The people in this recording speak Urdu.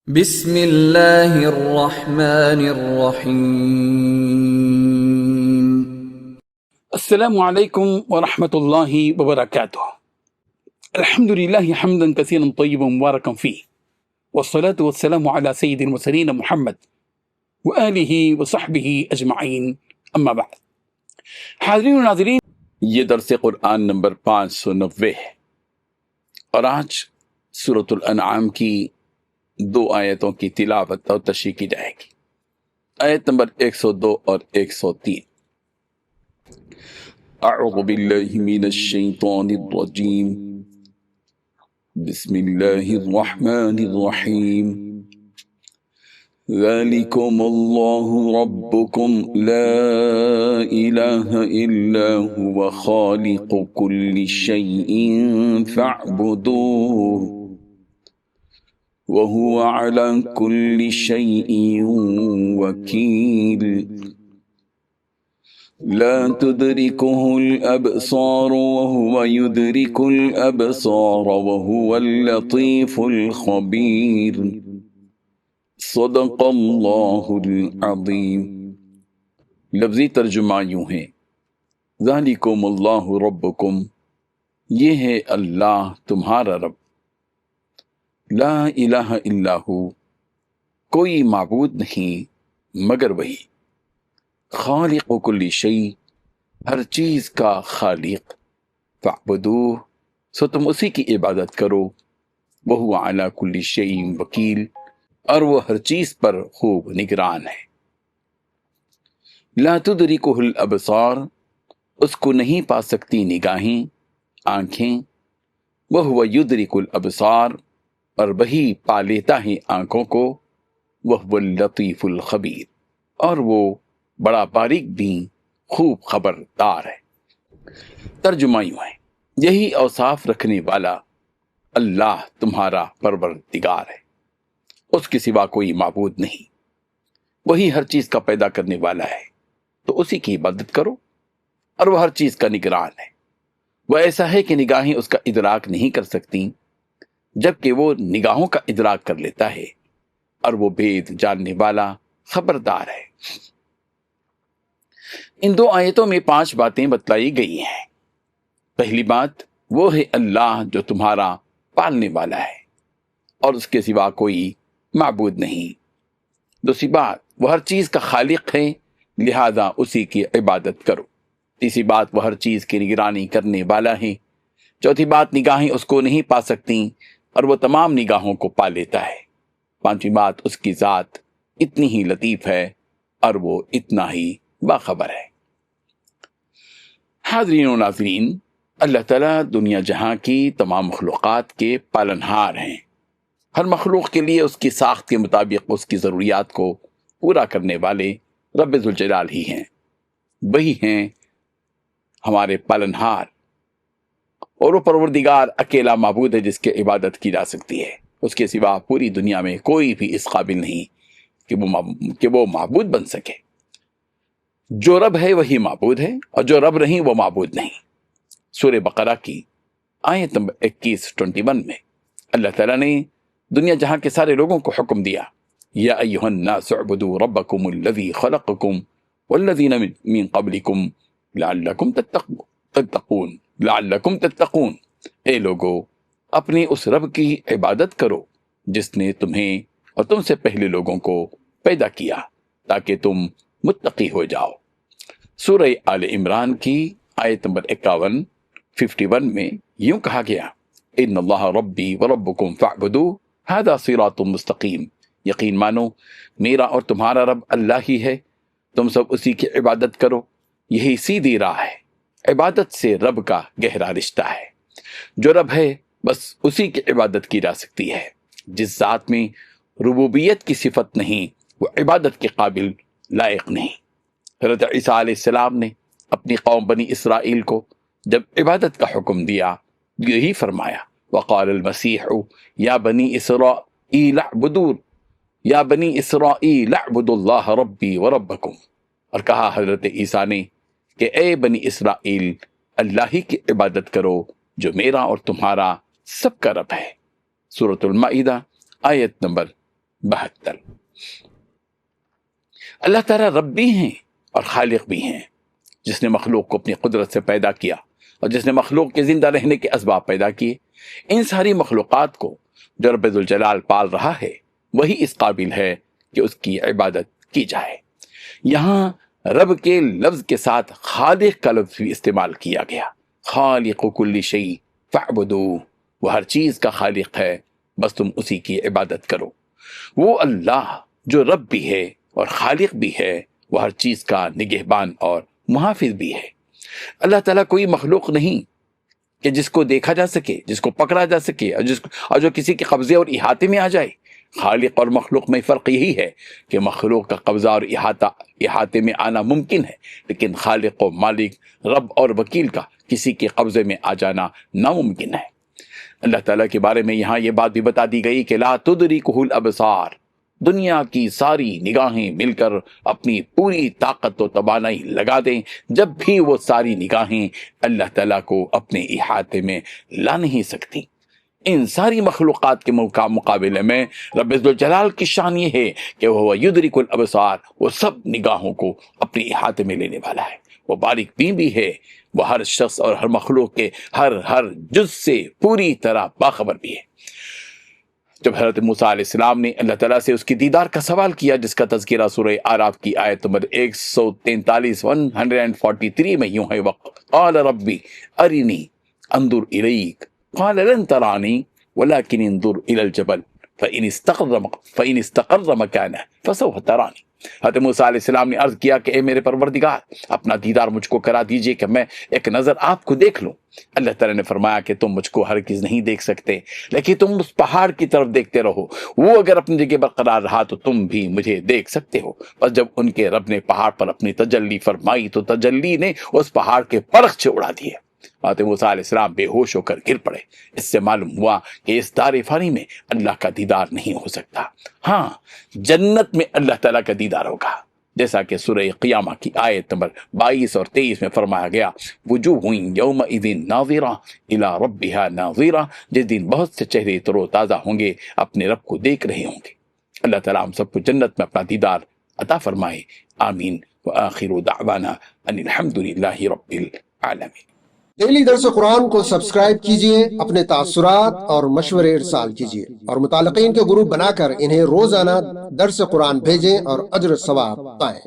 بسم اللہ الرحمن الرحیم۔ السلام علیکم ورحمۃ اللہ وبرکاتہ۔ الحمد للہ حمدا کثیرا طیبا مبارکا فیہ، والصلاة والسلام علی سید المرسلین محمد وآلہ وصحبہ اجمعین، اما بعد۔ حاضرین و ناظرین، یہ درس قرآن نمبر 590 ہے، اور آج سورۃ الانعام کی 2 آیتوں کی تلاوت اور تشریح کی جائے گی، آیت نمبر 102 اور 103۔ اعوذ باللہ من الشیطان الرجیم، بسم اللہ الرحمن الرحیم۔ ذالکم اللہ ربکم لا الہ الا هو خالق کل شیء فاعبدوه وهو على كل شيء وكيل لا تدركه الأبصار وهو يدرك الأبصار وهو اللطيف الخبير صدق اللہ العظیم۔ لفظی ترجمہ یوں ہے، ذالکم اللہ ربکم، یہ ہے اللہ تمہارا رب، لا الہ الا ہو، کوئی معبود نہیں مگر وہی، خالق کل شیء، ہر چیز کا خالق، فاعبدوہ، سو تم اسی کی عبادت کرو، وہو علی کل شیء وکیل، اور وہ ہر چیز پر خوب نگران ہے۔ لا تدرکہ الابصار، اس کو نہیں پا سکتی نگاہیں، آنکھیں، وہو یدرک الابصار، اور وہی پا لیتا ہے آنکھوں کو، وہو اللطیف الخبیر، اور وہ بڑا باریک بھی خوب خبردار ہے۔ ترجمہ یوں ہے، یہی اوصاف رکھنے والا اللہ تمہارا پروردگار ہے، اس کے سوا کوئی معبود نہیں، وہی ہر چیز کا پیدا کرنے والا ہے، تو اسی کی عبادت کرو، اور وہ ہر چیز کا نگران ہے۔ وہ ایسا ہے کہ نگاہیں اس کا ادراک نہیں کر سکتی، جبکہ وہ نگاہوں کا ادراک کر لیتا ہے، اور وہ بید جاننے والا خبردار ہے۔ ان 2 آیتوں میں 5 باتیں بتلائی گئی ہیں۔ پہلی بات وہ ہے اللہ جو تمہارا پالنے والا ہے، اور اس کے سوا کوئی معبود نہیں۔ دوسری بات وہ ہر چیز کا خالق ہے، لہذا اسی کی عبادت کرو۔ تیسری بات وہ ہر چیز کی نگرانی کرنے والا ہے۔ چوتھی بات نگاہیں اس کو نہیں پا سکتی، اور وہ تمام نگاہوں کو پا لیتا ہے۔ پانچویں بات اس کی ذات اتنی ہی لطیف ہے، اور وہ اتنا ہی باخبر ہے۔ حاضرین و ناظرین، اللہ تعالیٰ دنیا جہاں کی تمام مخلوقات کے پالنہار ہیں۔ ہر مخلوق کے لیے اس کی ساخت کے مطابق اس کی ضروریات کو پورا کرنے والے رب ذوالجلال ہی ہیں، وہی ہیں ہمارے پالنہار، اور وہ پروردگار اکیلا معبود ہے جس کی عبادت کی جا سکتی ہے۔ اس کے سوا پوری دنیا میں کوئی بھی اس قابل نہیں کہ وہ معبود بن سکے۔ جو رب ہے وہی معبود ہے، اور جو رب نہیں وہ معبود نہیں۔ سورہ بقرہ کی آیت نمبر 21 میں اللہ تعالیٰ نے دنیا جہاں کے سارے لوگوں کو حکم دیا، یا ایھا الناس اعبدوا ربکم الذی خلقکم والذین من قبلکم لعلکم تتقون، اے لوگو اپنے اس رب کی عبادت کرو جس نے تمہیں اور تم سے پہلے لوگوں کو پیدا کیا تاکہ تم متقی ہو جاؤ۔ سورہ آل عمران کی آیت نمبر 51 میں یوں کہا گیا، ان اللہ ربی وربکم فاعبدوہ ھذا صراط مستقیم، یقین مانو میرا اور تمہارا رب اللہ ہی ہے، تم سب اسی کی عبادت کرو، یہی سیدھی راہ ہے۔ عبادت سے رب کا گہرا رشتہ ہے۔ جو رب ہے بس اسی کی عبادت کی جا سکتی ہے۔ جس ذات میں ربوبیت کی صفت نہیں وہ عبادت کے قابل لائق نہیں۔ حضرت عیسیٰ علیہ السلام نے اپنی قوم بنی اسرائیل کو جب عبادت کا حکم دیا، یہی فرمایا، وقال المسیح یا بنی اسرائیل اعبدوا اللہ ربی وربکم، اور کہا حضرت عیسیٰ نے کہ اے بنی اسرائیل اللہ ہی کی عبادت کرو جو میرا اور تمہارا سب کا رب ہے۔ سورۃ المائدہ آیت نمبر 72۔ اللہ تعالیٰ رب بھی ہیں اور خالق بھی ہیں، جس نے مخلوق کو اپنی قدرت سے پیدا کیا اور جس نے مخلوق کے زندہ رہنے کے اسباب پیدا کیے۔ ان ساری مخلوقات کو جو رب ذوالجلال پال رہا ہے وہی اس قابل ہے کہ اس کی عبادت کی جائے۔ یہاں رب کے لفظ کے ساتھ خالق کا لفظ بھی استعمال کیا گیا۔ خالق کل شیء فاعبدوہ، وہ ہر چیز کا خالق ہے، بس تم اسی کی عبادت کرو۔ وہ اللہ جو رب بھی ہے اور خالق بھی ہے، وہ ہر چیز کا نگہبان اور محافظ بھی ہے۔ اللہ تعالیٰ کوئی مخلوق نہیں کہ جس کو دیکھا جا سکے، جس کو پکڑا جا سکے اور جو کسی کے قبضے اور احاطے میں آ جائے۔ خالق اور مخلوق میں فرق یہی ہے کہ مخلوق کا قبضہ اور احاطے میں آنا ممکن ہے، لیکن خالق و مالک، رب اور وکیل کا کسی کے قبضے میں آ جانا ناممکن ہے۔ اللہ تعالیٰ کے بارے میں یہاں یہ بات بھی بتا دی گئی کہ لا تدرکہ الابصار، دنیا کی ساری نگاہیں مل کر اپنی پوری طاقت و توانائی لگا دیں، جب بھی وہ ساری نگاہیں اللہ تعالیٰ کو اپنے احاطے میں لا نہیں سکتی۔ ان ساری مخلوقات کے مقابلے میں رب ذوالجلال کی شان یہ ہے کہ وہ یدرک الابصار، وہ سب نگاہوں کو اپنے احاطے میں لینے والا ہے۔ وہ باریک بین بھی ہے، وہ ہر شخص اور ہر مخلوق کے ہر جز سے پوری طرح باخبر بھی ہے۔ جب حضرت موسیٰ علیہ السلام نے اللہ تعالیٰ سے اس کی دیدار کا سوال کیا، جس کا تذکرہ سورہ اعراف کی آیت نمبر 143 میں یوں ہے، وقال ربی ارنی انظر الیک قال لن ترانی ولكن انظر الى الجبل فإن استقر مكانه فسوف ترانی۔ حضرت موسیٰ علیہ السلام نے عرض کیا کہ اے میرے پروردگار، اپنا دیدار مجھ کو کرا دیجئے کہ میں ایک نظر آپ کو دیکھ لوں۔ اللہ تعالیٰ نے فرمایا کہ تم مجھ کو ہرگز نہیں دیکھ سکتے، لیکن تم اس پہاڑ کی طرف دیکھتے رہو، وہ اگر اپنی جگہ برقرار رہا تو تم بھی مجھے دیکھ سکتے ہو۔ بس جب ان کے رب نے پہاڑ پر اپنی تجلی فرمائی تو تجلی نے اس پہاڑ کے پرخچے اڑا دیے۔ حضرت موسیٰ علیہ السلام بے ہوش ہو کر گر پڑے۔ اس سے معلوم ہوا کہ اس دار فانی میں اللہ کا دیدار نہیں ہو سکتا، ہاں جنت میں اللہ تعالیٰ کا دیدار ہوگا، جیسا کہ سورہ قیامہ کی آیت نمبر 22 اور 23 میں فرمایا گیا، وجوہ یومئذ ناظرہ الی ربہا ناظرہ، جس دن بہت سے چہرے تر و تازہ ہوں گے، اپنے رب کو دیکھ رہے ہوں گے۔ اللہ تعالیٰ ہم سب کو جنت میں اپنا دیدار عطا فرمائے، آمین۔ وآخر دعوانا ان الحمدللہ رب العالمین۔ ڈیلی درس قرآن کو سبسکرائب کیجئے، اپنے تاثرات اور مشورے ارسال کیجئے، اور متعلقین کے گروپ بنا کر انہیں روزانہ درس قرآن بھیجیں اور اجر ثواب پائیں۔